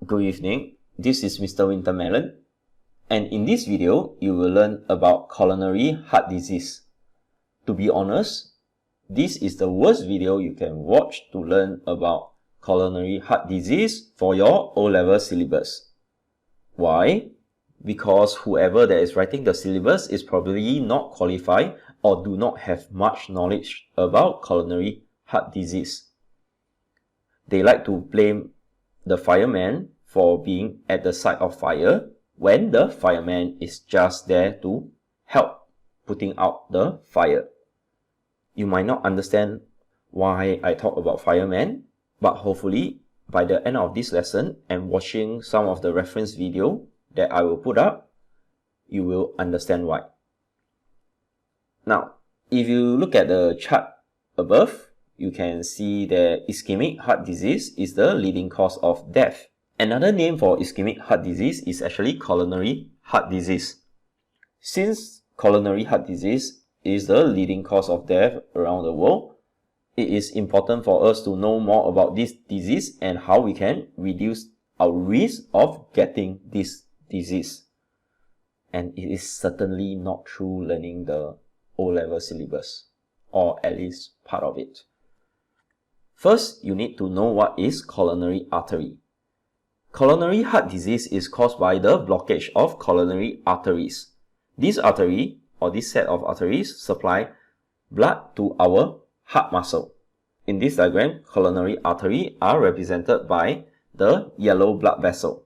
Good evening, this is Mr. Wintermelon, and in this video, you will learn about coronary heart disease. To be honest, this is the worst video you can watch to learn about coronary heart disease for your O-level syllabus. Why? Because whoever that is writing the syllabus is probably not qualified or do not have much knowledge about coronary heart disease. They like to blame the fireman for being at the site of fire when the fireman is just there to help putting out the fire. You might not understand why I talk about firemen, but hopefully by the end of this lesson and watching some of the reference video that I will put up, you will understand why. Now, if you look at the chart above, you can see that ischemic heart disease is the leading cause of death. Another name for ischemic heart disease is actually coronary heart disease. Since coronary heart disease is the leading cause of death around the world, it is important for us to know more about this disease and how we can reduce our risk of getting this disease. And it is certainly not through learning the O-level syllabus, or at least part of it. First, you need to know what is coronary artery. Coronary heart disease is caused by the blockage of coronary arteries. This artery, or this set of arteries, supply blood to our heart muscle. In this diagram, coronary artery are represented by the yellow blood vessel.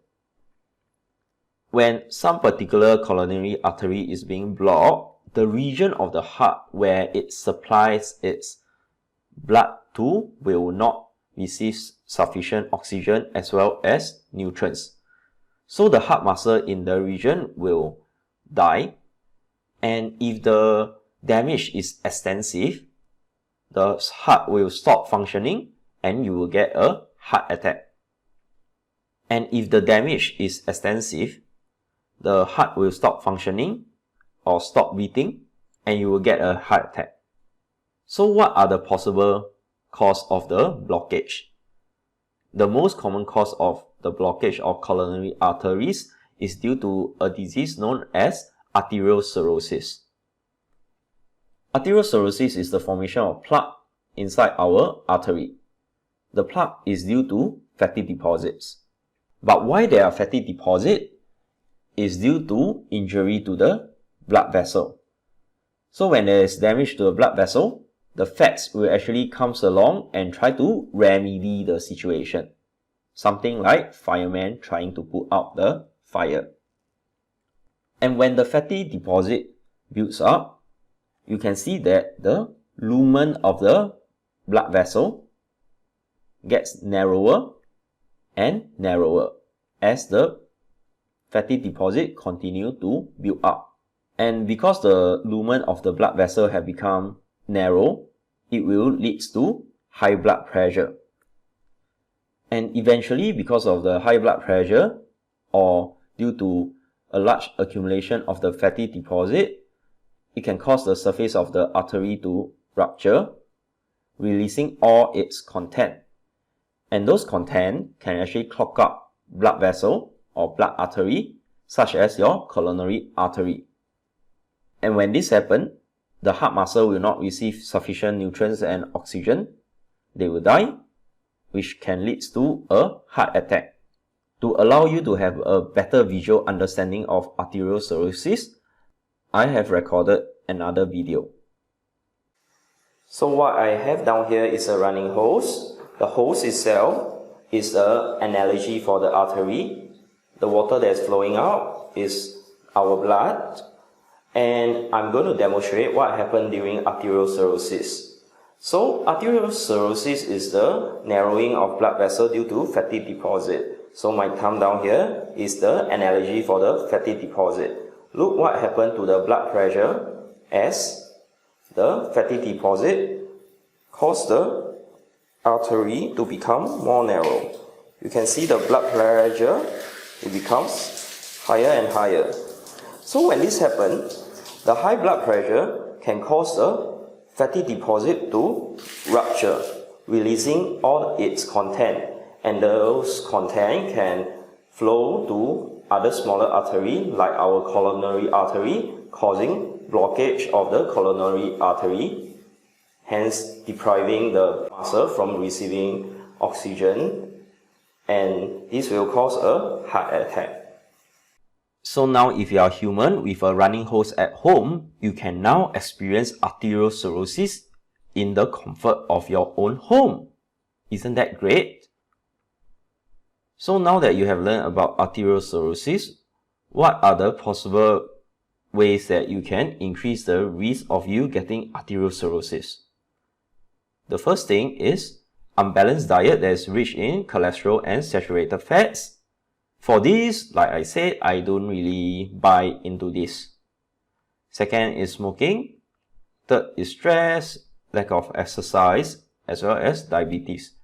When some particular coronary artery is being blocked, the region of the heart where it supplies its blood to will not receive sufficient oxygen as well as nutrients. So the heart muscle in the region will die, and if the damage is extensive, the heart will stop functioning and you will get a heart attack. And if the damage is extensive, the heart will stop functioning or stop beating and you will get a heart attack. So what are the possible cause of the blockage? The most common cause of the blockage of coronary arteries is due to a disease known as arteriosclerosis. Arteriosclerosis is the formation of plaque inside our artery. The plaque is due to fatty deposits. But why there are fatty deposits is due to injury to the blood vessel. So when there is damage to the blood vessel, the fats will actually come along and try to remedy the situation. Something like firemen trying to put out the fire. And when the fatty deposit builds up, you can see that the lumen of the blood vessel gets narrower and narrower as the fatty deposit continue to build up. And because the lumen of the blood vessel have become narrow, it will lead to high blood pressure. And eventually, because of the high blood pressure or due to a large accumulation of the fatty deposit, it can cause the surface of the artery to rupture, releasing all its content. And those content can actually clog up blood vessel or blood artery, such as your coronary artery. And when this happens, the heart muscle will not receive sufficient nutrients and oxygen. They will die, which can lead to a heart attack. To allow you to have a better visual understanding of arteriosclerosis, I have recorded another video. So what I have down here is a running hose. The hose itself is the analogy for the artery. The water that is flowing out is our blood. And I'm going to demonstrate what happened during arteriosclerosis. So arteriosclerosis is the narrowing of blood vessel due to fatty deposit. So my thumb down here is the analogy for the fatty deposit. Look what happened to the blood pressure as the fatty deposit caused the artery to become more narrow. You can see the blood pressure, it becomes higher and higher. So when this happens, the high blood pressure can cause the fatty deposit to rupture, releasing all its content, and those content can flow to other smaller artery like our coronary artery, causing blockage of the coronary artery, hence depriving the muscle from receiving oxygen, and this will cause a heart attack. So now if you are human with a running hose at home, you can now experience arteriosclerosis in the comfort of your own home. Isn't that great? So now that you have learned about arteriosclerosis, what are the possible ways that you can increase the risk of you getting arteriosclerosis? The first thing is unbalanced diet that is rich in cholesterol and saturated fats. For this, like I said, I don't really buy into this. Second is smoking. Third is stress, lack of exercise, as well as diabetes.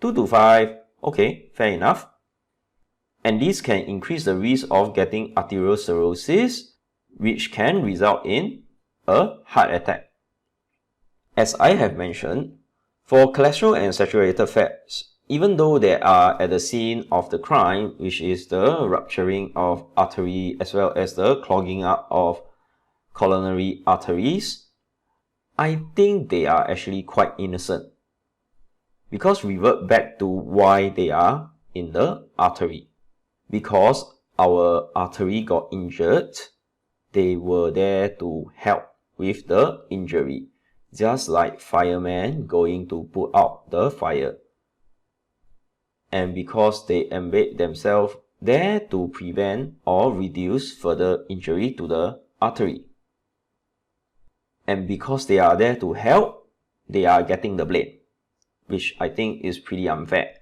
2 to 5, okay, fair enough. And this can increase the risk of getting arteriosclerosis, which can result in a heart attack. As I have mentioned, for cholesterol and saturated fats, even though they are at the scene of the crime, which is the rupturing of artery as well as the clogging up of coronary arteries, I think they are actually quite innocent. Because revert back to why they are in the artery. Because our artery got injured, they were there to help with the injury, just like firemen going to put out the fire. And because they embed themselves there to prevent or reduce further injury to the artery. And because they are there to help, they are getting the blame, which I think is pretty unfair.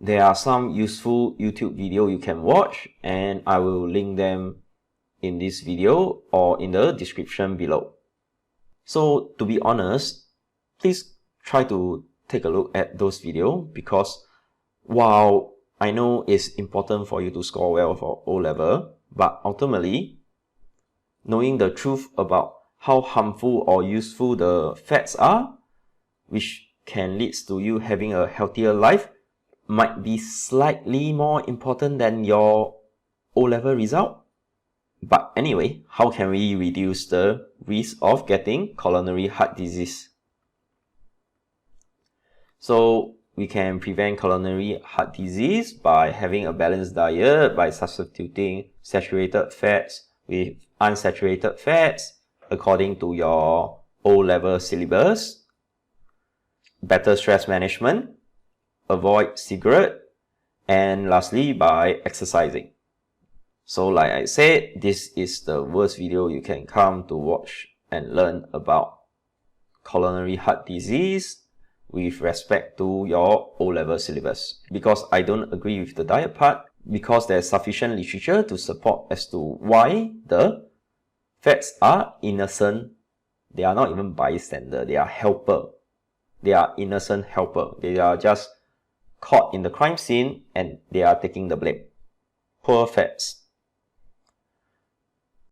There are some useful YouTube videos you can watch, and I will link them in this video or in the description below. So to be honest, please try to take a look at those videos, because while I know it's important for you to score well for O-level, but ultimately, knowing the truth about how harmful or useful the fats are, which can lead to you having a healthier life, might be slightly more important than your O-level result. But anyway, how can we reduce the risk of getting coronary heart disease? So we can prevent coronary heart disease by having a balanced diet, by substituting saturated fats with unsaturated fats according to your O-level syllabus, better stress management, avoid cigarette, and lastly by exercising. So like I said, this is the worst video you can come to watch and learn about coronary heart disease with respect to your O-level syllabus, because I don't agree with the diet part, because there's sufficient literature to support as to why the fats are innocent. They are not even bystander, they are helper. They are innocent helper. They are just caught in the crime scene and they are taking the blame. Poor fats.